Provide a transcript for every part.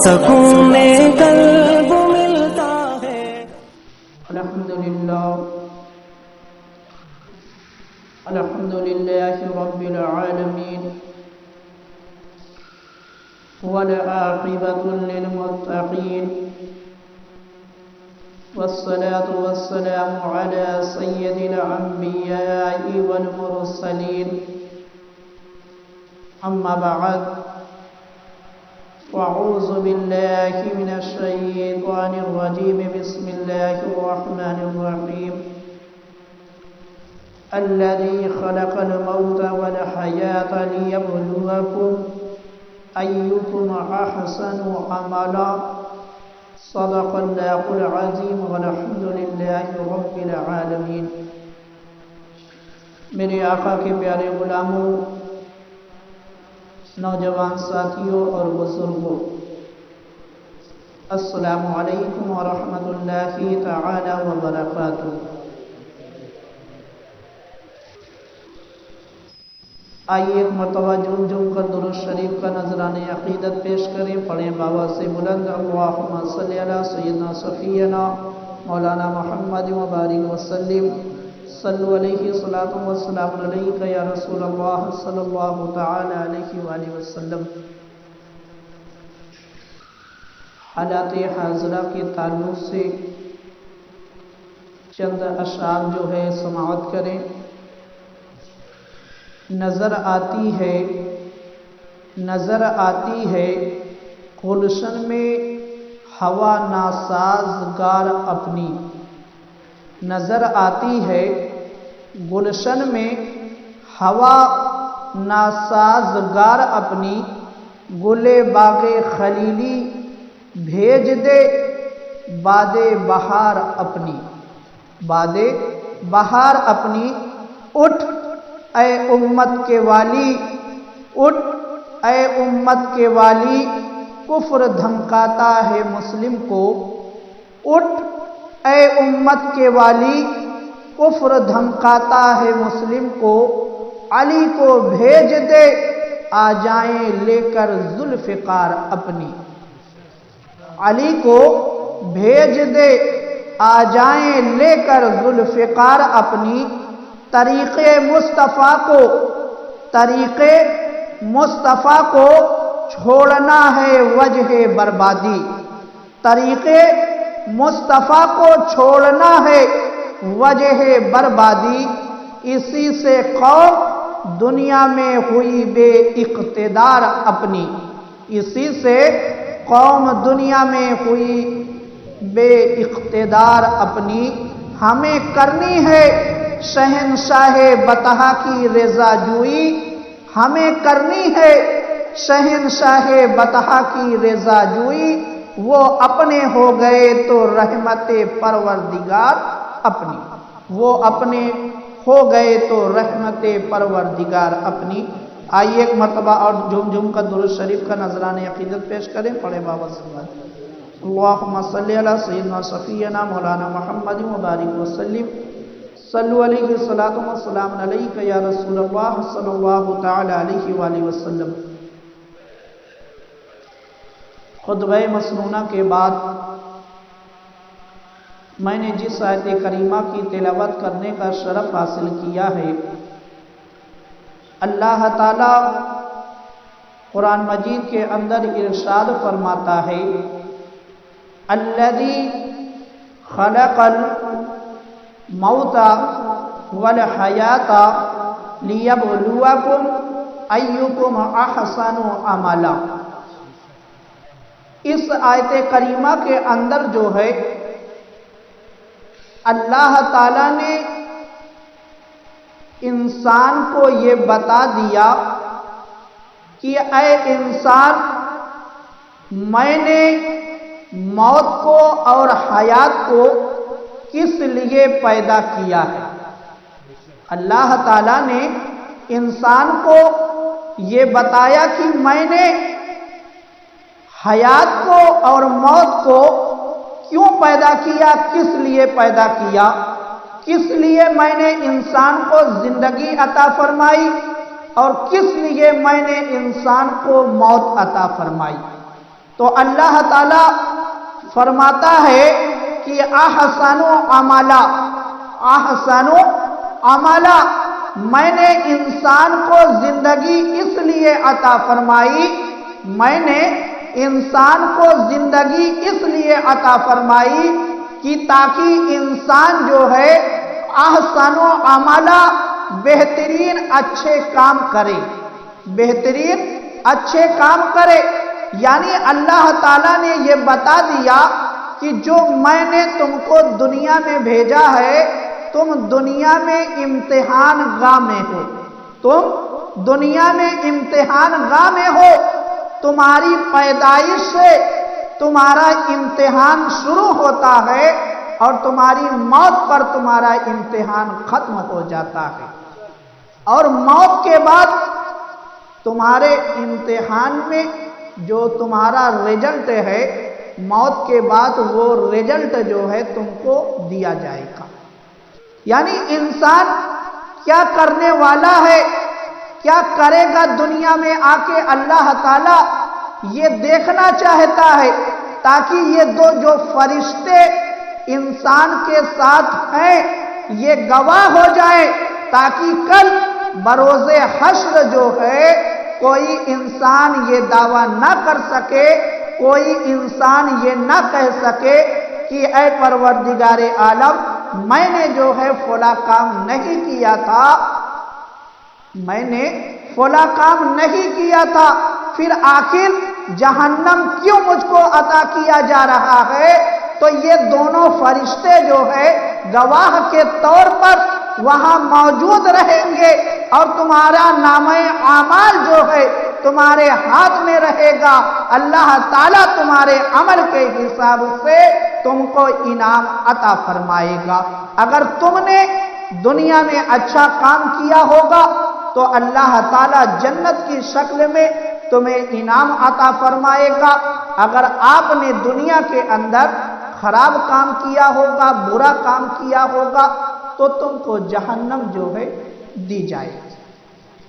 سکون قلب ملتا ہے۔ الحمدللہ رب العالمین والعاقبۃ للمتقین والصلاة والسلام علی سید الانبیاء والمرسلین اما بعد فاعوذ باللہ من الشیطان الرجیم بسم اللہ الرحمن الرحیم الذي خلق الموت والحياة ليبلوكم أيكم أحسن عملا صدق الله العظيم والحمد لله رب العالمين۔ میرے آقا کے پیارے غلاموں، نوجوان ساتھیوں اور بزرگوں، السلام علیکم ورحمۃ اللہ تعالی وبرکاتہ۔ آئیے ایک مرتبہ جھوم جھوم کر درود شریف کا نذرانہ عقیدت پیش کریں، پڑھیں بابا سے بلند اللہم صلی علی سیدنا صفینا مولانا محمد مبارک وسلم صلو علیہ صلاۃ والسلام علیک یا رسول اللہ صلی اللہ تعالی علیہ وآلہ وسلم۔ حالات حاضرہ کے تعلق سے چند اشعار جو ہے سماعت کریں۔ نظر آتی ہے گلشن میں ہوا ناسازگار اپنی، نظر آتی ہے گلشن میں ہوا ناسازگار اپنی، گلے باغ خلیلی بھیج دے باد بہار اپنی، باد بہار اپنی۔ اٹھ اے امت کے والی، اٹھ اے امت کے والی، کفر دھمکاتا ہے مسلم کو، اٹھ اے امت کے والی، کفر دھمکاتا ہے مسلم کو، علی کو بھیج دے آ جائیں لے کر ذوالفقار اپنی، علی کو بھیج دے آ جائیں لے کر ذوالفقار اپنی۔ طریق مصطفیٰ کو چھوڑنا ہے وجہ بربادی، طریق مصطفیٰ کو چھوڑنا ہے وجہ بربادی، اسی سے قوم دنیا میں ہوئی بے اقتدار اپنی، اسی سے قوم دنیا میں ہوئی بے اقتدار اپنی۔ ہمیں کرنی ہے شہنشاہ بطحہ کی رضا جوئی، ہمیں کرنی ہے شہنشاہ بطحہ کی رضا جوئی، وہ اپنے ہو گئے تو رحمت پروردگار اپنی، وہ اپنے ہو گئے تو رحمت پروردگار اپنی۔ آئیے ایک مرتبہ اور جھوم جھوم کا درود شریف کا نذرانہ عقیدت پیش کریں، پڑھے بابا سے اللہم صلی علی سیدنا صفینا مولانا محمد مبارک وسلم صلو علیہ صلاۃ والسلام علیک یا رسول اللہ صلی اللہ تعالی علیہ وآلہ وسلم۔ خطبہ مسنونہ کے بعد میں نے جس آیت کریمہ کی تلاوت کرنے کا شرف حاصل کیا ہے، اللہ تعالی قرآن مجید کے اندر ارشاد فرماتا ہے الذی خلق الموت والحیات لیبلوکم ایکم احسن عملا۔ اس آیت کریمہ کے اندر جو ہے اللہ تعالیٰ نے انسان کو یہ بتا دیا کہ اے انسان، میں نے موت کو اور حیات کو کس لیے پیدا کیا ہے۔ اللہ تعالیٰ نے انسان کو یہ بتایا کہ میں نے حیات کو اور موت کو کیوں پیدا کیا، کس لیے پیدا کیا، کس لیے میں نے انسان کو زندگی عطا فرمائی اور کس لیے میں نے انسان کو موت عطا فرمائی۔ تو اللہ تعالی فرماتا ہے کہ احسن عملا، احسن عملا، میں نے انسان کو زندگی اس لیے عطا فرمائی، میں نے انسان کو زندگی اس لیے عطا فرمائی کہ تاکہ انسان جو ہے احسن عملا، بہترین اچھے کام کرے، بہترین اچھے کام کرے۔ یعنی اللہ تعالیٰ نے یہ بتا دیا کہ جو میں نے تم کو دنیا میں بھیجا ہے، تم دنیا میں امتحان گاہ میں ہو، تم دنیا میں امتحان گاہ میں ہو، تمہاری پیدائش سے تمہارا امتحان شروع ہوتا ہے اور تمہاری موت پر تمہارا امتحان ختم ہو جاتا ہے، اور موت کے بعد تمہارے امتحان میں جو تمہارا رزلٹ ہے، موت کے بعد وہ رزلٹ جو ہے تم کو دیا جائے گا۔ یعنی انسان کیا کرنے والا ہے، کیا کرے گا دنیا میں آ کے، اللہ تعالیٰ یہ دیکھنا چاہتا ہے تاکہ یہ دو جو فرشتے انسان کے ساتھ ہیں یہ گواہ ہو جائے، تاکہ کل بروز حشر جو ہے کوئی انسان یہ دعویٰ نہ کر سکے، کوئی انسان یہ نہ کہہ سکے کہ اے پروردگار عالم، میں نے جو ہے فلاں کام نہیں کیا تھا، میں نے فلاں کام نہیں کیا تھا، پھر آخر جہنم کیوں مجھ کو عطا کیا جا رہا ہے؟ تو یہ دونوں فرشتے جو ہے گواہ کے طور پر وہاں موجود رہیں گے، اور تمہارا نامہ اعمال جو ہے تمہارے ہاتھ میں رہے گا۔ اللہ تعالیٰ تمہارے عمل کے حساب سے تم کو انعام عطا فرمائے گا۔ اگر تم نے دنیا میں اچھا کام کیا ہوگا تو اللہ تعالیٰ جنت کی شکل میں تمہیں انعام عطا فرمائے گا، اگر آپ نے دنیا کے اندر خراب کام کیا ہوگا، برا کام کیا ہوگا، تو تم کو جہنم جو ہے دی جائے گی۔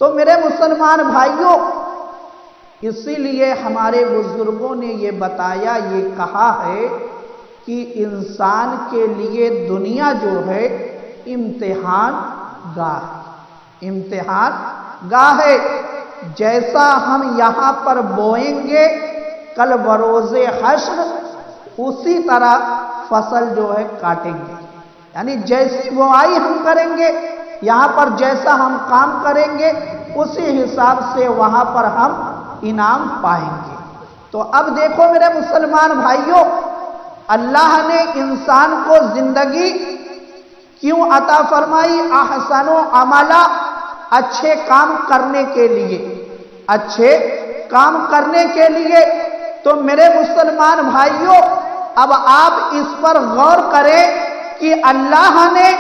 تو میرے مسلمان بھائیوں، اسی لیے ہمارے بزرگوں نے یہ بتایا، یہ کہا ہے کہ انسان کے لیے دنیا جو ہے امتحان گاہ، امتحان گاہ ہے۔ جیسا ہم یہاں پر بوئیں گے کل بروز حشر اسی طرح فصل جو ہے کاٹیں گے، یعنی جیسی بوائی ہم کریں گے یہاں پر، جیسا ہم کام کریں گے اسی حساب سے وہاں پر ہم انعام پائیں گے۔ تو اب دیکھو میرے مسلمان بھائیوں، اللہ نے انسان کو زندگی کیوں عطا فرمائی؟ احسن عملا، اچھے کام کرنے کے لیے، اچھے کام کرنے کے لیے۔ تو میرے مسلمان بھائیوں، اب آپ اس پر غور کریں کہ اللہ نے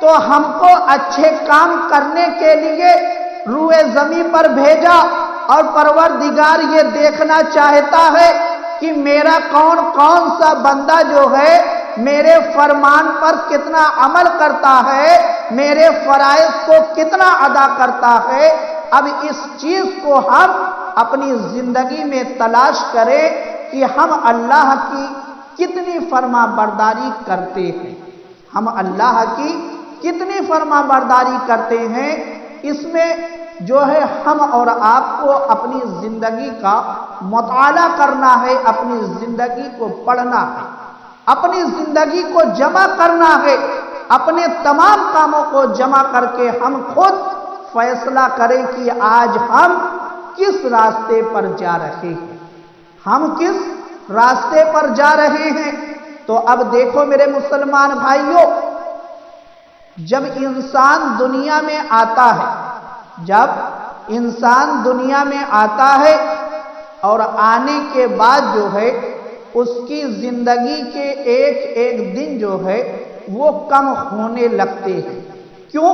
تو ہم کو اچھے کام کرنے کے لیے روئے زمین پر بھیجا، اور پروردگار یہ دیکھنا چاہتا ہے کہ میرا کون کون سا بندہ جو ہے میرے فرمان پر کتنا عمل کرتا ہے، میرے فرائض کو کتنا ادا کرتا ہے۔ اب اس چیز کو ہم اپنی زندگی میں تلاش کریں کہ ہم اللہ کی کتنی فرما برداری کرتے ہیں، ہم اللہ کی کتنی فرما برداری کرتے ہیں۔ اس میں جو ہے ہم اور آپ کو اپنی زندگی کا مطالعہ کرنا ہے، اپنی زندگی کو پڑھنا ہے، اپنی زندگی کو جمع کرنا ہے، اپنے تمام کاموں کو جمع کر کے ہم خود فیصلہ کریں کہ آج ہم کس راستے پر جا رہے ہیں، ہم کس راستے پر جا رہے ہیں۔ تو اب دیکھو میرے مسلمان بھائیوں، جب انسان دنیا میں آتا ہے، جب انسان دنیا میں آتا ہے اور آنے کے بعد جو ہے اس کی زندگی کے ایک ایک دن جو ہے وہ کم ہونے لگتے ہیں۔ کیوں؟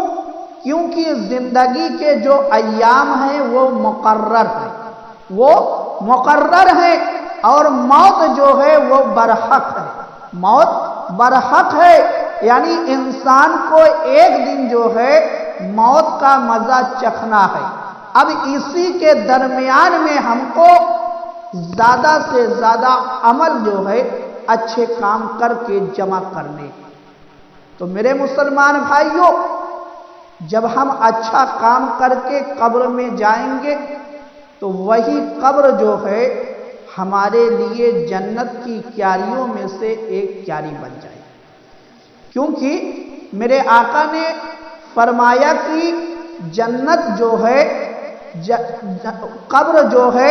کیونکہ زندگی کے جو ایام ہیں وہ مقرر ہیں، وہ مقرر ہیں، اور موت جو ہے وہ برحق ہے، موت برحق ہے۔ یعنی انسان کو ایک دن جو ہے موت کا مزہ چکھنا ہے۔ اب اسی کے درمیان میں ہم کو زیادہ سے زیادہ عمل جو ہے اچھے کام کر کے جمع کرنے. تو میرے مسلمان بھائیوں، جب ہم اچھا کام کر کے قبر میں جائیں گے تو وہی قبر جو ہے ہمارے لیے جنت کی کیاریوں میں سے ایک کیاری بن جائے. کیونکہ میرے آقا نے فرمایا کہ جنت جو ہے قبر جو ہے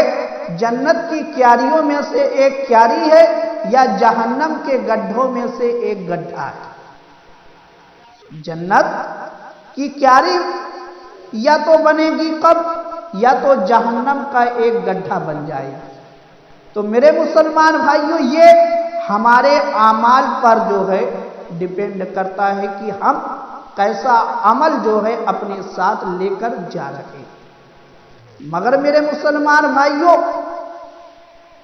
جنت کی کیاریوں میں سے ایک کیاری ہے یا جہنم کے گڈھوں میں سے ایک گڈھا ہے. جنت کی کیاری یا تو بنے گی قبر یا تو جہنم کا ایک گڈھا بن جائے گی. تو میرے مسلمان بھائیوں، یہ ہمارے اعمال پر جو ہے ڈیپینڈ کرتا ہے کہ ہم کیسا عمل جو ہے اپنے ساتھ لے کر جا رہے ہیں. مگر میرے مسلمان بھائیوں،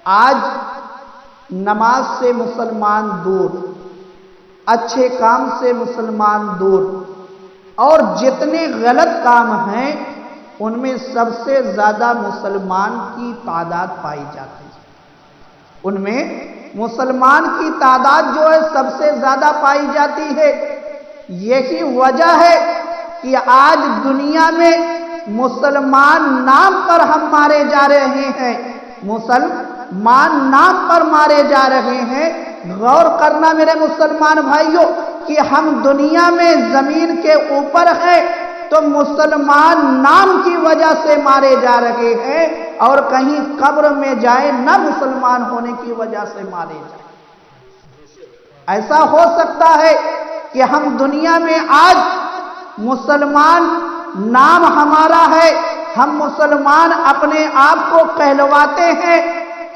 آج نماز سے مسلمان دور، اچھے کام سے مسلمان دور، اور جتنے غلط کام ہیں ان میں سب سے زیادہ مسلمان کی تعداد پائی جاتی ہے. ان میں مسلمان کی تعداد جو ہے سب سے زیادہ پائی جاتی ہے. یہی وجہ ہے کہ آج دنیا میں مسلمان نام پر ہم مارے جا رہے ہیں. مسلمان نام پر مارے جا رہے ہیں. غور کرنا میرے مسلمان بھائیوں کہ ہم دنیا میں زمین کے اوپر ہیں تو مسلمان نام کی وجہ سے مارے جا رہے ہیں، اور کہیں قبر میں جائیں نہ مسلمان ہونے کی وجہ سے مارے جائیں. ایسا ہو سکتا ہے کہ ہم دنیا میں آج مسلمان نام ہمارا ہے، ہم مسلمان اپنے آپ کو کہلواتے ہیں،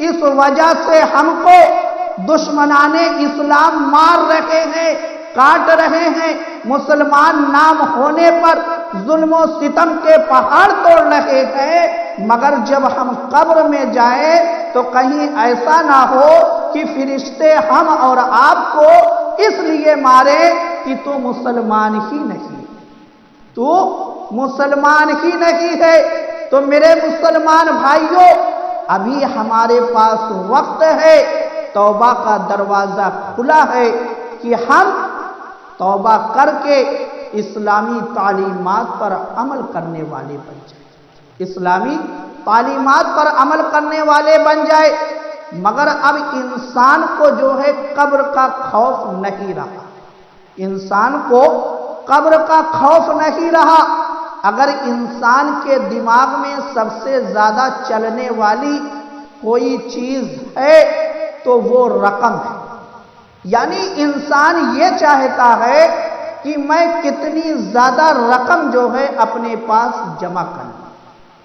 اس وجہ سے ہم کو دشمنان اسلام مار رہے ہیں، کاٹ رہے ہیں. مسلمان نام ہونے پر ظلم و ستم کے پہاڑ توڑ رہے ہیں. مگر جب ہم قبر میں جائیں تو کہیں ایسا نہ ہو کہ فرشتے ہم اور آپ کو اس لیے مارے کہ تو مسلمان ہی نہیں، تو مسلمان ہی نہیں ہے. تو میرے مسلمان بھائیوں، ابھی ہمارے پاس وقت ہے، توبہ کا دروازہ کھلا ہے کہ ہم توبہ کر کے اسلامی تعلیمات پر عمل کرنے والے بن جائیں، اسلامی تعلیمات پر عمل کرنے والے بن جائے. مگر اب انسان کو جو ہے قبر کا خوف نہیں رہا، انسان کو قبر کا خوف نہیں رہا. اگر انسان کے دماغ میں سب سے زیادہ چلنے والی کوئی چیز ہے تو وہ رقم ہے. یعنی انسان یہ چاہتا ہے کہ میں کتنی زیادہ رقم جو ہے اپنے پاس جمع کر لوں،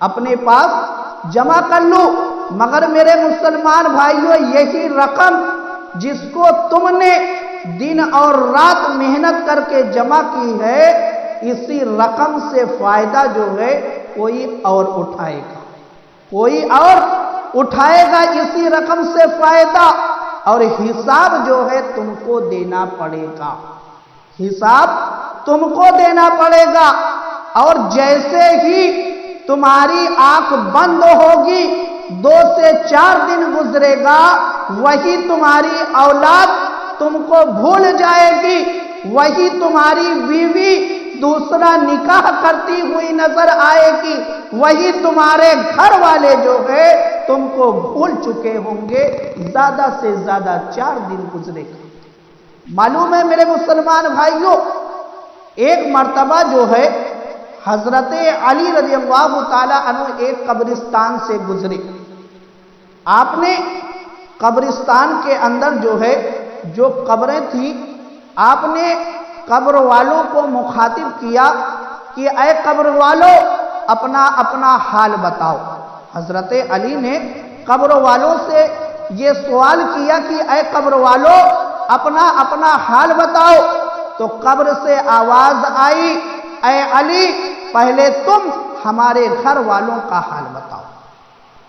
اپنے پاس جمع کر لوں. مگر میرے مسلمان بھائیوں، یہی رقم جس کو تم نے دن اور رات محنت کر کے جمع کی ہے، اسی رقم سے فائدہ جو ہے کوئی اور اٹھائے گا، کوئی اور اٹھائے گا اسی رقم سے فائدہ، اور حساب جو ہے تم کو دینا پڑے گا، حساب تم کو دینا پڑے گا. اور جیسے ہی تمہاری آنکھ بند ہوگی 2 سے 4 دن گزرے گا، وہی تمہاری اولاد تم کو بھول جائے گی، وہی تمہاری بیوی دوسرا نکاح کرتی ہوئی نظر آئے گی، وہی تمہارے گھر والے جو ہے تم کو بھول چکے ہوں گے. زیادہ سے زیادہ 4 دن گزرے گا. معلوم ہے میرے مسلمان بھائیوں، ایک مرتبہ جو ہے حضرت علی رضی اللہ تعالی عنہ ایک قبرستان سے گزرے. آپ نے قبرستان کے اندر جو ہے جو قبریں تھیں، آپ نے قبر والوں کو مخاطب کیا کہ اے قبر والوں، اپنا اپنا حال بتاؤ. حضرت علی نے قبر والوں سے یہ سوال کیا کہ اے قبر والوں، اپنا اپنا حال بتاؤ. تو قبر سے آواز آئی، اے علی، پہلے تم ہمارے گھر والوں کا حال بتاؤ.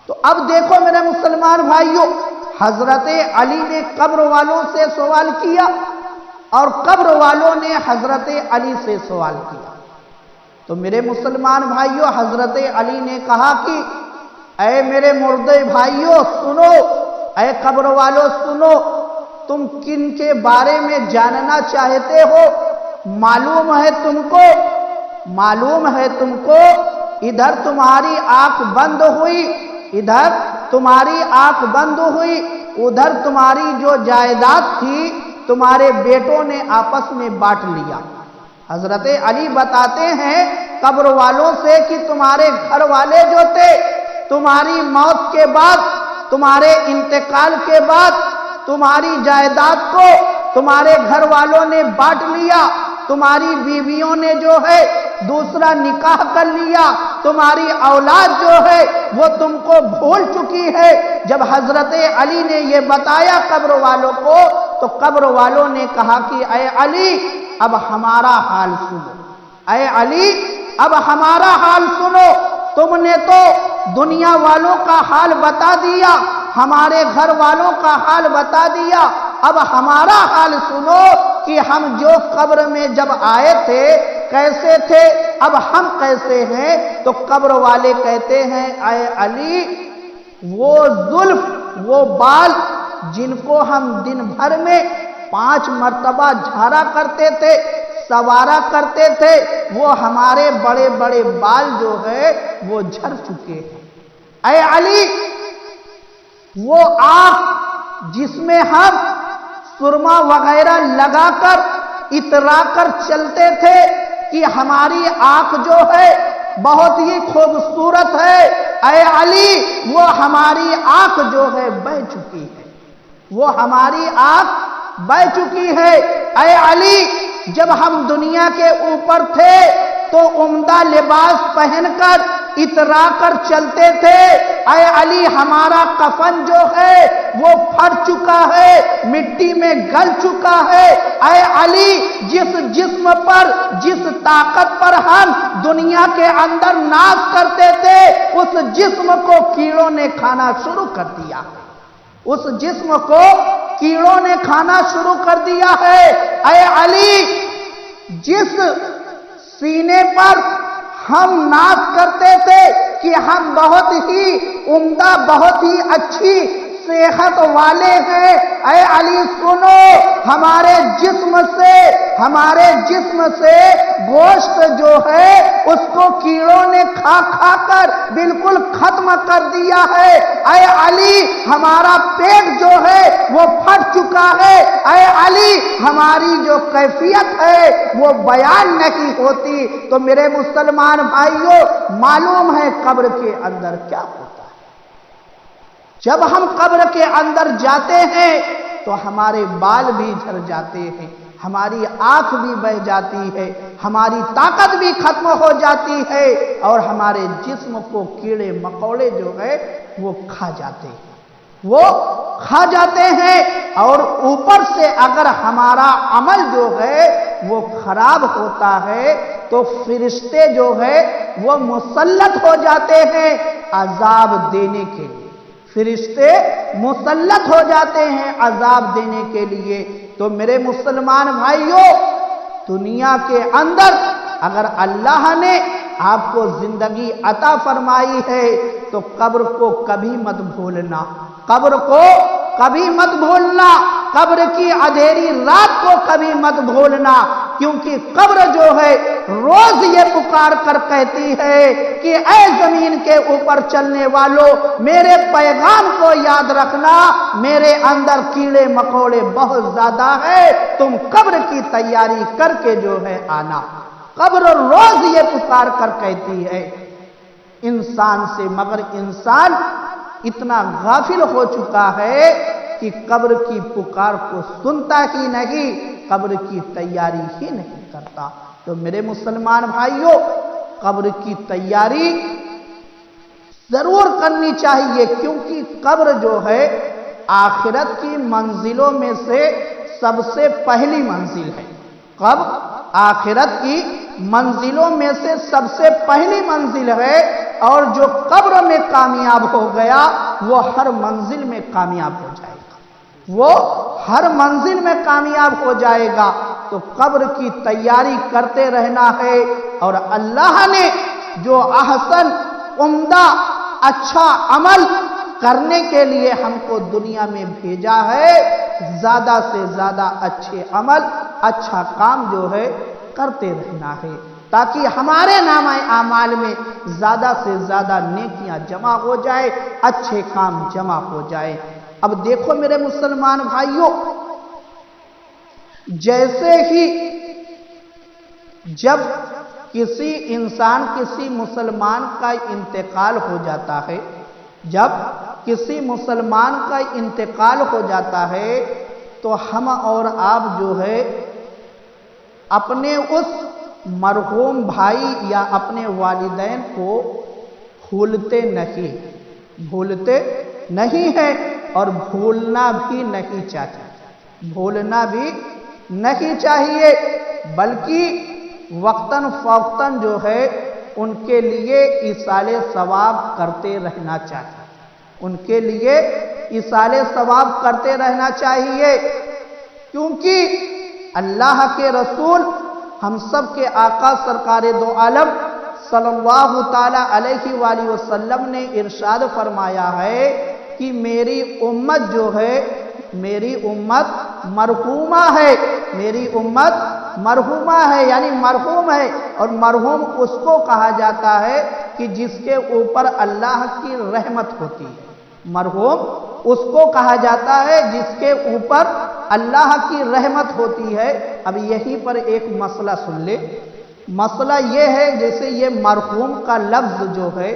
تو اب دیکھو میرے مسلمان بھائیوں، حضرت علی نے قبر والوں سے سوال کیا اور قبر والوں نے حضرت علی سے سوال کیا. تو میرے مسلمان بھائیوں، حضرت علی نے کہا کہ اے میرے مردے بھائیوں سنو، اے قبر والوں سنو، تم کن کے بارے میں جاننا چاہتے ہو؟ معلوم ہے تم کو ادھر تمہاری آنکھ بند ہوئی، ادھر تمہاری آنکھ بند ہوئی، ادھر تمہاری جو جائیداد تھی تمہارے بیٹوں نے آپس میں بانٹ لیا۔ حضرت علی بتاتے ہیں قبر والوں سے کہ تمہارے گھر والے جو تھے تمہاری موت کے بعد، تمہارے انتقال کے بعد تمہاری جائیداد کو تمہارے گھر والوں نے بانٹ لیا، تمہاری بیویوں نے جو ہے دوسرا نکاح کر لیا، تمہاری اولاد جو ہے وہ تم کو بھول چکی ہے۔ جب حضرت علی نے یہ بتایا قبر والوں کو تو قبر والوں نے کہا کہ اے علی اب ہمارا حال سنو، اے علی اب ہمارا حال سنو، تم نے تو دنیا والوں کا حال بتا دیا، ہمارے گھر والوں کا حال بتا دیا، اب ہمارا حال سنو کہ ہم جو قبر میں جب آئے تھے کیسے تھے، اب ہم کیسے ہیں؟ تو قبر والے کہتے ہیں اے علی وہ زلف، وہ بال جن کو ہم دن بھر میں 5 مرتبہ جھاڑا کرتے تھے، سوارا کرتے تھے، وہ ہمارے بڑے بڑے بال جو ہے وہ جھڑ چکے ہیں۔ اے علی وہ آنکھ جس میں ہم سرما وغیرہ لگا کر اترا کر چلتے تھے کہ ہماری آنکھ جو ہے بہت ہی خوبصورت ہے، اے علی وہ ہماری آنکھ جو ہے بہہ چکی ہے، وہ ہماری آنکھ بہہ چکی ہے۔ اے علی جب ہم دنیا کے اوپر تھے تو عمدہ لباس پہن کر اترا کر چلتے تھے، اے علی ہمارا کفن جو ہے وہ پھٹ چکا ہے، مٹی میں گل چکا ہے، اے علی جس جسم پر، جس طاقت پر ہم دنیا کے اندر ناز کرتے تھے اس جسم کو کیڑوں نے کھانا شروع کر دیا، اس جسم کو کیڑوں نے کھانا شروع کر دیا ہے۔ اے علی جس سینے پر ہم ناز کرتے تھے کہ ہم بہت ہی عمدہ، بہت ہی اچھی صحت والے ہیں، اے علی سنو ہمارے جسم سے گوشت جو ہے اس کو کیڑوں نے کھا کھا کر بالکل ختم کر دیا ہے، اے علی ہمارا پیٹ جو ہے وہ پھٹ چکا ہے، اے علی ہماری جو کیفیت ہے وہ بیان نہیں ہوتی۔ تو میرے مسلمان بھائیوں معلوم ہے قبر کے اندر کیا ہوتا ہے؟ جب ہم قبر کے اندر جاتے ہیں تو ہمارے بال بھی جھڑ جاتے ہیں، ہماری آنکھ بھی بہہ جاتی ہے، ہماری طاقت بھی ختم ہو جاتی ہے اور ہمارے جسم کو کیڑے مکوڑے جو ہے وہ کھا جاتے ہیں اور اوپر سے اگر ہمارا عمل جو ہے وہ خراب ہوتا ہے تو فرشتے جو ہے وہ مسلط ہو جاتے ہیں عذاب دینے کے لیے، فرشتے مسلط ہو جاتے ہیں عذاب دینے کے لیے۔ تو میرے مسلمان بھائیوں دنیا کے اندر اگر اللہ نے آپ کو زندگی عطا فرمائی ہے تو قبر کو کبھی مت بھولنا، قبر کو کبھی مت بھولنا، قبر کی اندھیری رات کو کبھی مت بھولنا، کیونکہ قبر جو ہے روز یہ پکار کر کہتی ہے کہ اے زمین کے اوپر چلنے والوں میرے پیغام کو یاد رکھنا، میرے اندر کیڑے مکوڑے بہت زیادہ ہے، تم قبر کی تیاری کر کے جو ہے آنا۔ قبر روز یہ پکار کر کہتی ہے انسان سے، مگر انسان اتنا غافل ہو چکا ہے کہ قبر کی پکار کو سنتا ہی نہیں، قبر کی تیاری ہی نہیں کرتا۔ تو میرے مسلمان بھائیوں قبر کی تیاری ضرور کرنی چاہیے، کیونکہ قبر جو ہے آخرت کی منزلوں میں سے سب سے پہلی منزل ہے، قبر آخرت کی منزلوں میں سے سب سے پہلی منزل ہے، اور جو قبر میں کامیاب ہو گیا وہ ہر منزل میں کامیاب ہو جائے گا، وہ ہر منزل میں کامیاب ہو جائے گا۔ تو قبر کی تیاری کرتے رہنا ہے، اور اللہ نے جو احسن عمدہ اچھا عمل کرنے کے لیے ہم کو دنیا میں بھیجا ہے، زیادہ سے زیادہ اچھے عمل، اچھا کام جو ہے کرتے رہنا ہے، تاکہ ہمارے نامہ اعمال میں زیادہ سے زیادہ نیکیاں جمع ہو جائے، اچھے کام جمع ہو جائے۔ اب دیکھو میرے مسلمان بھائیوں، جیسے ہی جب کسی انسان، کسی مسلمان کا انتقال ہو جاتا ہے، جب کسی مسلمان کا انتقال ہو جاتا ہے تو ہم اور آپ جو ہے اپنے اس مرحوم بھائی یا اپنے والدین کو بھولتے نہیں ہیں اور بھولنا بھی نہیں چاہیے، بھولنا بھی نہیں چاہیے، بلکہ وقتاً فوقتاً جو ہے ان کے لیے ایصال ثواب کرتے رہنا چاہیے، ان کے لیے ایصال ثواب کرتے رہنا چاہیے، کیونکہ اللہ کے رسول ہم سب کے آقا سرکار دو عالم صلی اللہ تعالی علیہ وآلہ وسلم نے ارشاد فرمایا ہے کہ میری امت جو ہے، میری امت مرحومہ ہے، میری امت مرحومہ ہے، یعنی مرحوم ہے، اور مرحوم اس کو کہا جاتا ہے کہ جس کے اوپر اللہ کی رحمت ہوتی ہے، مرحوم اس کو کہا جاتا ہے جس کے اوپر اللہ کی رحمت ہوتی ہے۔ اب یہیں پر ایک مسئلہ سن لے، مسئلہ یہ ہے جیسے یہ مرحوم کا لفظ جو ہے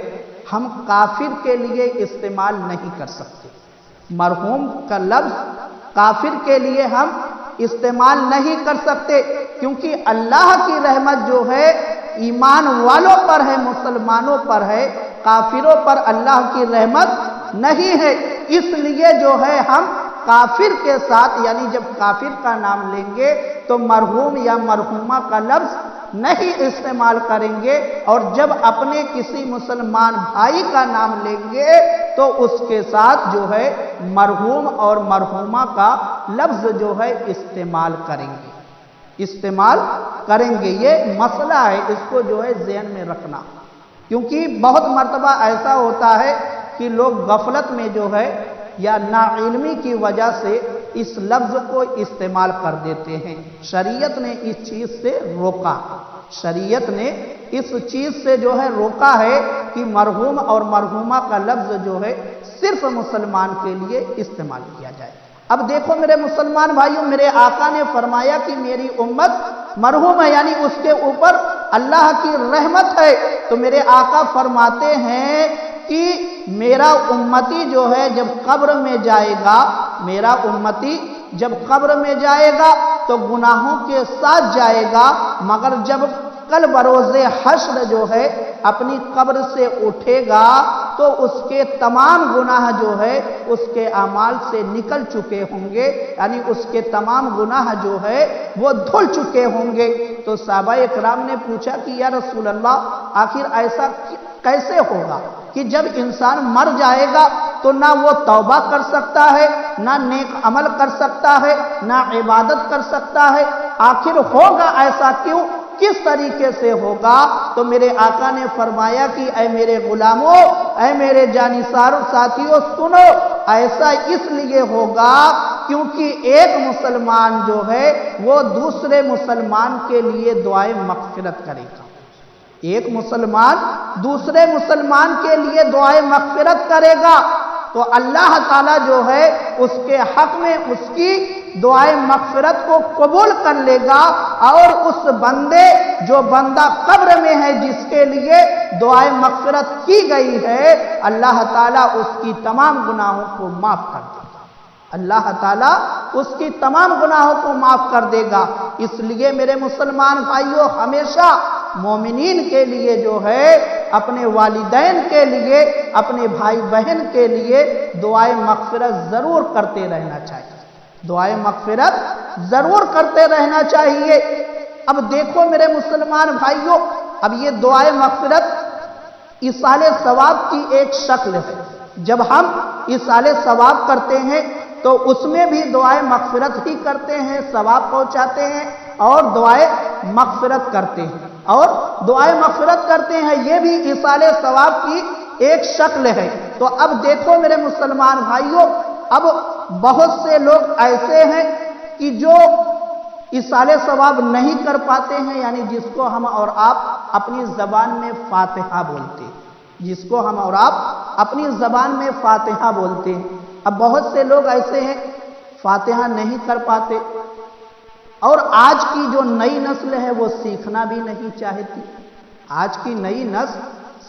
ہم کافر کے لیے استعمال نہیں کر سکتے، مرحوم کا لفظ کافر کے لیے ہم استعمال نہیں کر سکتے، کیونکہ اللہ کی رحمت جو ہے ایمان والوں پر ہے، مسلمانوں پر ہے، کافروں پر اللہ کی رحمت نہیں ہے، اس لیے جو ہے ہم کافر کے ساتھ، یعنی جب کافر کا نام لیں گے تو مرحوم یا مرحومہ کا لفظ نہیں استعمال کریں گے، اور جب اپنے کسی مسلمان بھائی کا نام لیں گے تو اس کے ساتھ جو ہے مرحوم اور مرحومہ کا لفظ جو ہے استعمال کریں گے۔ یہ مسئلہ ہے، اس کو جو ہے ذہن میں رکھنا، کیونکہ بہت مرتبہ ایسا ہوتا ہے کہ لوگ غفلت میں جو ہے یا ناعلمی کی وجہ سے اس لفظ کو استعمال کر دیتے ہیں۔ شریعت نے اس چیز سے روکا، شریعت نے اس چیز سے جو ہے روکا ہے کہ مرحوم اور مرحومہ کا لفظ جو ہے صرف مسلمان کے لیے استعمال کیا جائے۔ اب دیکھو میرے مسلمان بھائیوں، میرے آقا نے فرمایا کہ میری امت مرحوم ہے، یعنی اس کے اوپر اللہ کی رحمت ہے، تو میرے آقا فرماتے ہیں کہ میرا امتی جو ہے جب قبر میں جائے گا، میرا امتی جب قبر میں جائے گا تو گناہوں کے ساتھ جائے گا، مگر جب کل بروز حشر جو ہے اپنی قبر سے اٹھے گا تو اس کے تمام گناہ جو ہے اس کے اعمال سے نکل چکے ہوں گے، یعنی اس کے تمام گناہ جو ہے وہ دھل چکے ہوں گے۔ تو صحابہ اکرام نے پوچھا کہ یا رسول اللہ، آخر ایسا کیسے ہوگا کہ جب انسان مر جائے گا تو نہ وہ توبہ کر سکتا ہے، نہ نیک عمل کر سکتا ہے، نہ عبادت کر سکتا ہے، آخر ہوگا ایسا کیوں، کس طریقے سے ہوگا؟ تو میرے آقا نے فرمایا کہ اے میرے غلاموں، اے میرے جانثار ساتھیوں، سنو، ایسا اس لیے ہوگا کیونکہ ایک مسلمان جو ہے وہ دوسرے مسلمان کے لیے دعائے مغفرت کرے گا، ایک مسلمان دوسرے مسلمان کے لیے دعائے مغفرت کرے گا تو اللہ تعالیٰ جو ہے اس کے حق میں اس کی دعائے مغفرت کو قبول کر لے گا، اور اس بندے جو بندہ قبر میں ہے جس کے لیے دعائے مغفرت کی گئی ہے، اللہ تعالیٰ اس کی تمام گناہوں کو معاف کر دے گا، اللہ تعالیٰ اس کی تمام گناہوں کو معاف کر دے گا۔ اس لیے میرے مسلمان بھائیوں، ہمیشہ مومنین کے لیے جو ہے اپنے والدین کے لیے، اپنے بھائی بہن کے لیے دعائے مغفرت ضرور کرتے رہنا چاہیے، دعائے مغفرت ضرور کرتے رہنا چاہیے۔ اب دیکھو میرے مسلمان بھائیوں، اب یہ دعائے مغفرت ایصال ثواب کی ایک شکل ہے۔ جب ہم ایصال ثواب کرتے ہیں تو اس میں بھی دعائے مغفرت ہی کرتے ہیں، ثواب پہنچاتے ہیں اور دعائے مغفرت کرتے ہیں، اور دعائے مغفرت کرتے ہیں، یہ بھی ایصال ثواب کی ایک شکل ہے۔ تو اب دیکھو میرے مسلمان بھائیوں، اب بہت سے لوگ ایسے ہیں کہ جو ایصال ثواب نہیں کر پاتے ہیں، یعنی جس کو ہم اور آپ اپنی زبان میں فاتحہ بولتے ہیں، جس کو ہم اور آپ اپنی زبان میں فاتحہ بولتے ہیں۔ اب بہت سے لوگ ایسے ہیں فاتحہ نہیں کر پاتے، اور آج کی جو نئی نسل ہے وہ سیکھنا بھی نہیں چاہتی، آج کی نئی نسل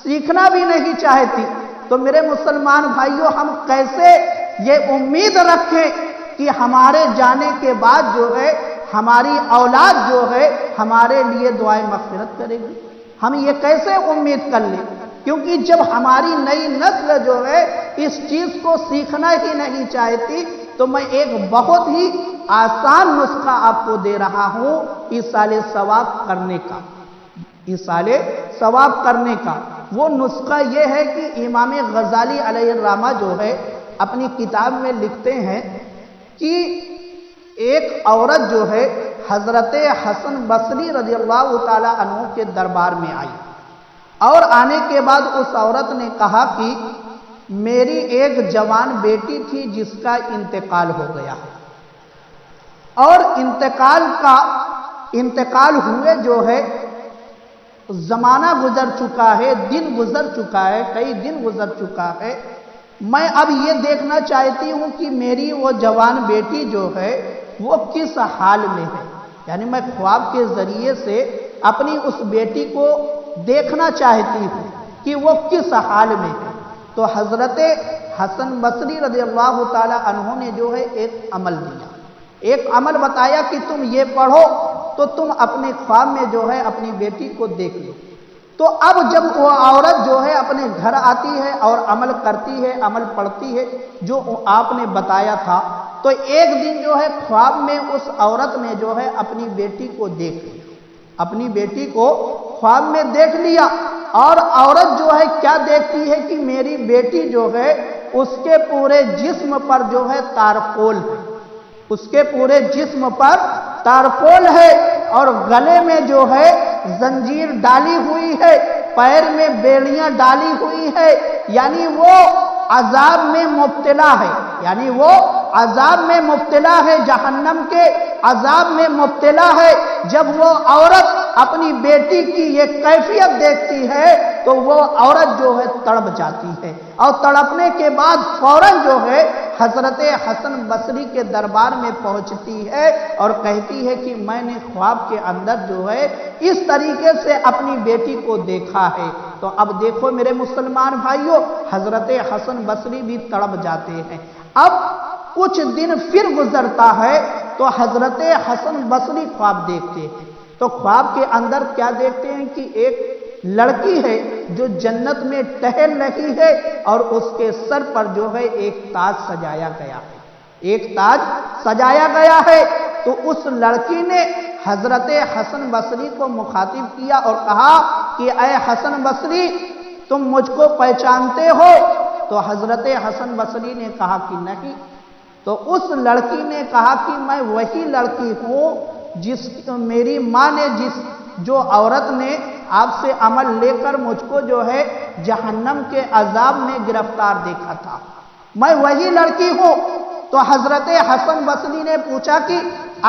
سیکھنا بھی نہیں چاہتی۔ تو میرے مسلمان بھائیوں، ہم کیسے یہ امید رکھیں کہ ہمارے جانے کے بعد جو ہے ہماری اولاد جو ہے ہمارے لیے دعائیں مغفرت کرے گی؟ ہم یہ کیسے امید کر لیں؟ کیونکہ جب ہماری نئی نسل جو ہے اس چیز کو سیکھنا ہی نہیں چاہتی، تو میں ایک بہت ہی آسان نسخہ آپ کو دے رہا ہوں ایصال ثواب کرنے کا۔ ایصال ثواب کرنے کا وہ نسخہ یہ ہے کہ امام غزالی علیہ الرحمہ جو ہے اپنی کتاب میں لکھتے ہیں کہ ایک عورت جو ہے حضرت حسن بصری رضی اللہ تعالی عنہ کے دربار میں آئی، اور آنے کے بعد اس عورت نے کہا کہ میری ایک جوان بیٹی تھی جس کا انتقال ہو گیا ہے، اور انتقال ہوئے جو ہے زمانہ گزر چکا ہے، دن گزر چکا ہے، کئی دن گزر چکا ہے، میں اب یہ دیکھنا چاہتی ہوں کہ میری وہ جوان بیٹی جو ہے وہ کس حال میں ہے، یعنی میں خواب کے ذریعے سے اپنی اس بیٹی کو دیکھنا چاہتی ہوں کہ وہ کس حال میں ہے۔ تو حضرت حسن بصری رضی اللہ تعالی عنہ نے جو ہے ایک عمل دیا، ایک عمل بتایا کہ تم یہ پڑھو تو تم اپنے خواب میں جو ہے اپنی بیٹی کو دیکھ لو۔ تو اب جب وہ عورت جو ہے اپنے گھر آتی ہے اور عمل کرتی ہے، عمل پڑھتی ہے جو آپ نے بتایا تھا، تو ایک دن جو ہے خواب میں اس عورت نے جو ہے اپنی بیٹی کو دیکھ لیا، اپنی بیٹی کو خواب میں دیکھ لیا، اور عورت جو ہے کیا دیکھتی ہے کہ میری بیٹی جو ہے اس کے پورے جسم پر جو ہے تارپول ہے، اس کے پورے جسم پر تارپول ہے، اور گلے میں جو ہے زنجیر ڈالی ہوئی ہے، پیر میں بیڑیاں ڈالی ہوئی ہے، یعنی وہ عذاب میں مبتلا ہے، یعنی وہ عذاب میں مبتلا ہے، جہنم کے عذاب میں مبتلا ہے۔ جب وہ عورت اپنی بیٹی کی یہ کیفیت دیکھتی ہے تو وہ عورت جو ہے تڑپ جاتی ہے، اور تڑپنے کے بعد فوراً جو ہے حضرت حسن بصری کے دربار میں پہنچتی ہے اور کہتی ہے کہ میں نے خواب کے اندر جو ہے اس طریقے سے اپنی بیٹی کو دیکھا ہے۔ تو اب دیکھو میرے مسلمان بھائیوں، حضرت حسن بصری بھی تڑپ جاتے ہیں۔ اب کچھ دن پھر گزرتا ہے تو حضرت حسن بصری خواب دیکھتے ہیں، تو خواب کے اندر کیا دیکھتے ہیں کہ ایک لڑکی ہے جو جنت میں ٹہل رہی ہے، اور اس کے سر پر جو ہے ایک تاج سجایا گیا ہے، ایک تاج سجایا گیا ہے۔ تو اس لڑکی نے حضرت حسن بصری کو مخاطب کیا اور کہا کہ اے حسن بصری، تم مجھ کو پہچانتے ہو؟ تو حضرت حسن بصری نے کہا کہ نہیں۔ تو اس لڑکی نے کہا کہ میں وہی لڑکی ہوں جس میری ماں نے جو عورت نے آپ سے عمل لے کر مجھ کو جو ہے جہنم کے عذاب میں گرفتار دیکھا تھا، میں وہی لڑکی ہوں۔ تو حضرت حسن بصری نے پوچھا کہ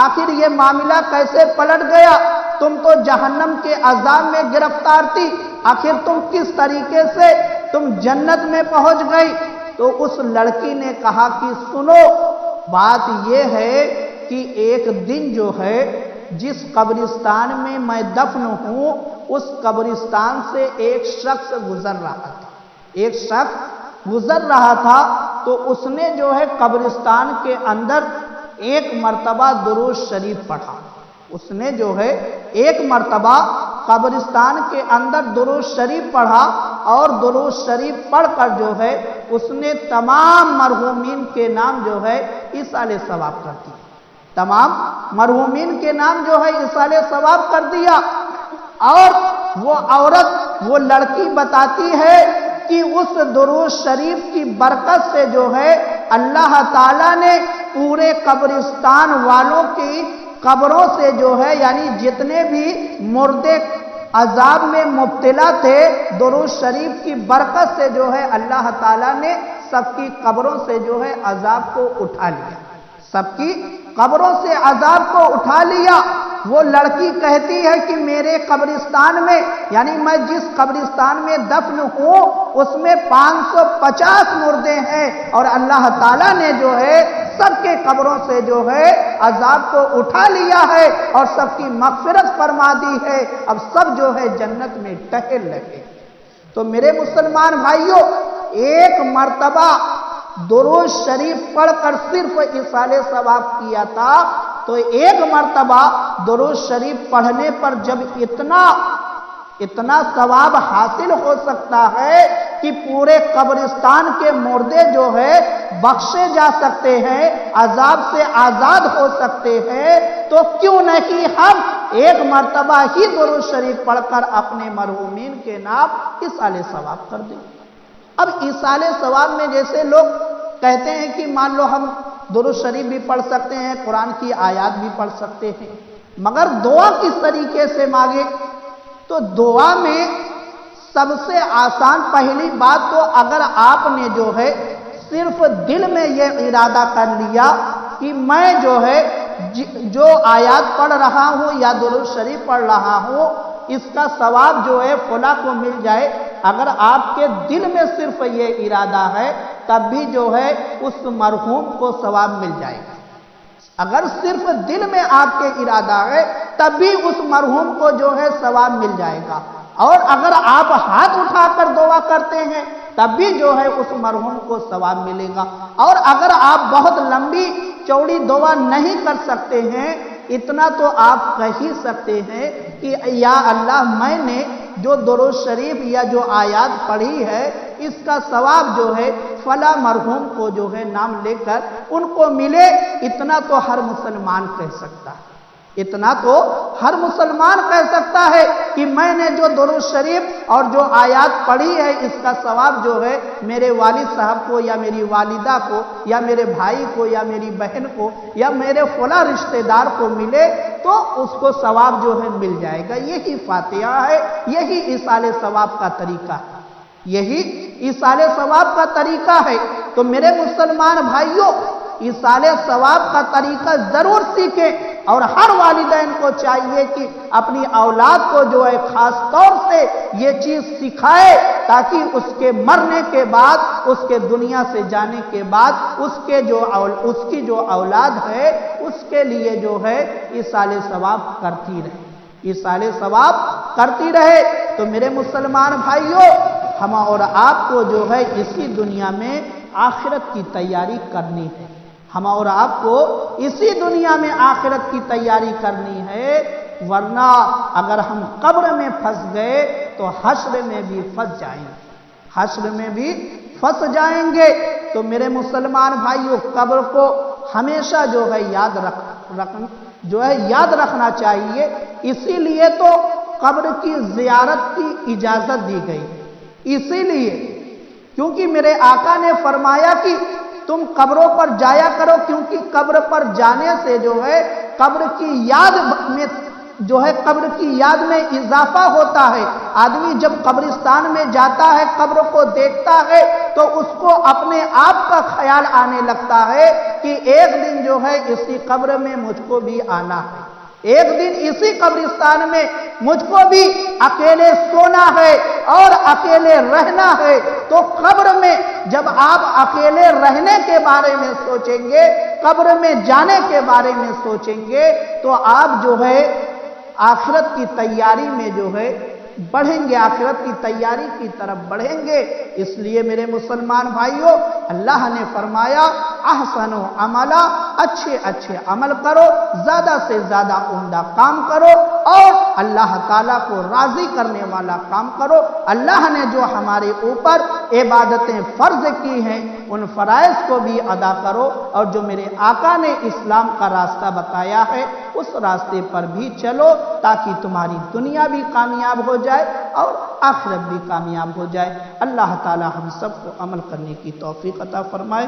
آخر یہ معاملہ کیسے پلٹ گیا؟ تم تو جہنم کے عذاب میں گرفتار تھی، آخر تم کس طریقے سے تم جنت میں پہنچ گئی؟ تو اس لڑکی نے کہا کہ سنو، بات یہ ہے کہ ایک دن جو ہے جس قبرستان میں میں دفن ہوں اس قبرستان سے ایک شخص گزر رہا تھا، ایک شخص گزر رہا تھا، تو اس نے جو ہے قبرستان کے اندر ایک مرتبہ درود شریف پڑھا، اس نے جو ہے ایک مرتبہ قبرستان کے اندر درود شریف پڑھا، اور درود شریف پڑھ کر جو ہے اس نے تمام مرحومین کے نام جو ہے ایصال ثواب کر دیا، تمام مرحومین کے نام جو ہے ایصال ثواب کر دیا۔ اور وہ عورت، وہ لڑکی بتاتی ہے کہ اس درود شریف کی برکت سے جو ہے اللہ تعالیٰ نے پورے قبرستان والوں کی قبروں سے جو ہے، یعنی جتنے بھی مردے عذاب میں مبتلا تھے، درود شریف کی برکت سے جو ہے اللہ تعالیٰ نے سب کی قبروں سے جو ہے عذاب کو اٹھا لیا، سب کی قبروں سے عذاب کو اٹھا لیا۔ وہ لڑکی کہتی ہے کہ میرے قبرستان میں، یعنی میں جس قبرستان میں دفن ہوں اس میں 550 مردے ہیں، اور اللہ تعالیٰ نے جو ہے سب کے قبروں سے جو ہے عذاب کو اٹھا لیا ہے اور سب کی مغفرت فرما دی ہے، اب سب جو ہے جنت میں ٹہل لگے۔ تو میرے مسلمان بھائیوں، ایک مرتبہ درود شریف پڑھ کر صرف ایصال ثواب کیا تھا، تو ایک مرتبہ درود شریف پڑھنے پر جب اتنا ثواب حاصل ہو سکتا ہے کہ پورے قبرستان کے مردے جو ہے بخشے جا سکتے ہیں، عذاب سے آزاد ہو سکتے ہیں، تو کیوں نہیں ہم ایک مرتبہ ہی درود شریف پڑھ کر اپنے مرحومین کے نام ایصال ثواب کر دیں۔ اب ایصال ثواب میں جیسے لوگ کہتے ہیں کہ مان لو ہم درود شریف بھی پڑھ سکتے ہیں، قرآن کی آیات بھی پڑھ سکتے ہیں، مگر دعا کس طریقے سے مانگے؟ تو دعا میں سب سے آسان پہلی بات تو اگر آپ نے جو ہے صرف دل میں یہ ارادہ کر لیا کہ میں جو ہے جو آیات پڑھ رہا ہوں یا درود شریف پڑھ رہا ہوں اس کا ثواب جو ہے فلاں کو مل جائے، اگر آپ کے دل میں صرف یہ ارادہ ہے تب بھی جو ہے اس مرحوم کو ثواب مل جائے گا۔ اگر صرف دل میں آپ کے ارادہ ہے تب بھی اس مرحوم کو جو ہے ثواب مل جائے گا، اور اگر آپ ہاتھ اٹھا کر دعا کرتے ہیں تب بھی جو ہے اس مرحوم کو ثواب ملے گا، اور اگر آپ بہت لمبی چوڑی دعا نہیں کر سکتے ہیں، اتنا تو آپ کہہ ہی سکتے ہیں کہ یا اللہ میں نے جو درود شریف یا جو آیات پڑھی ہے اس کا ثواب جو ہے فلاں مرحوم کو جو ہے نام لے کر ان کو ملے، اتنا تو ہر مسلمان کہہ سکتا ہے، اتنا تو ہر مسلمان کہہ سکتا ہے کہ میں نے جو درود شریف اور جو آیات پڑھی ہے اس کا ثواب جو ہے میرے والد صاحب کو یا میری والدہ کو یا میرے بھائی کو یا میری بہن کو یا میرے فلاں رشتہ دار کو ملے تو اس کو ثواب جو ہے مل جائے گا۔ یہی فاتحہ ہے، یہی ایصال ثواب کا طریقہ ہے، یہی ایصال ثواب کا طریقہ ہے۔ تو میرے مسلمان بھائیوں، ایصال ثواب کا طریقہ ضرور سیکھیں، اور ہر والدین کو چاہیے کہ اپنی اولاد کو جو ہے خاص طور سے یہ چیز سکھائے تاکہ اس کے مرنے کے بعد، اس کے دنیا سے جانے کے بعد اس کی جو اولاد ہے اس کے لیے جو ہے ایصال ثواب کرتی رہے، ایصال ثواب کرتی رہے۔ تو میرے مسلمان بھائیوں، ہم اور آپ کو جو ہے اسی دنیا میں آخرت کی تیاری کرنی ہے، ہم اور آپ کو اسی دنیا میں آخرت کی تیاری کرنی ہے، ورنہ اگر ہم قبر میں پھنس گئے تو حشر میں بھی پھنس جائیں گے، حشر میں بھی پھنس جائیں گے۔ تو میرے مسلمان بھائیوں، قبر کو ہمیشہ جو ہے یاد رکھنا چاہیے، اسی لیے تو قبر کی زیارت کی اجازت دی گئی، اسی لیے کیونکہ میرے آقا نے فرمایا کہ تم قبروں پر جایا کرو، کیونکہ قبر پر جانے سے جو ہے قبر کی یاد میں اضافہ ہوتا ہے۔ آدمی جب قبرستان میں جاتا ہے، قبر کو دیکھتا ہے تو اس کو اپنے آپ کا خیال آنے لگتا ہے کہ ایک دن جو ہے اسی قبر میں مجھ کو بھی آنا ہے، ایک دن اسی قبرستان میں مجھ کو بھی اکیلے سونا ہے اور اکیلے رہنا ہے۔ تو قبر میں جب آپ اکیلے رہنے کے بارے میں سوچیں گے، قبر میں جانے کے بارے میں سوچیں گے، تو آپ جو ہے آخرت کی تیاری میں جو ہے بڑھیں گے، آخرت کی تیاری کی طرف بڑھیں گے۔ اس لیے میرے مسلمان بھائیوں، اللہ نے فرمایا احسنوا عملا، اچھے عمل کرو، زیادہ سے زیادہ عمدہ کام کرو اور اللہ تعالیٰ کو راضی کرنے والا کام کرو۔ اللہ نے جو ہمارے اوپر عبادتیں فرض کی ہیں ان فرائض کو بھی ادا کرو، اور جو میرے آقا نے اسلام کا راستہ بتایا ہے اس راستے پر بھی چلو، تاکہ تمہاری دنیا بھی کامیاب ہو جائے اور آخرت بھی کامیاب ہو جائے۔ اللہ تعالی ہم سب کو عمل کرنے کی توفیق عطا فرمائے۔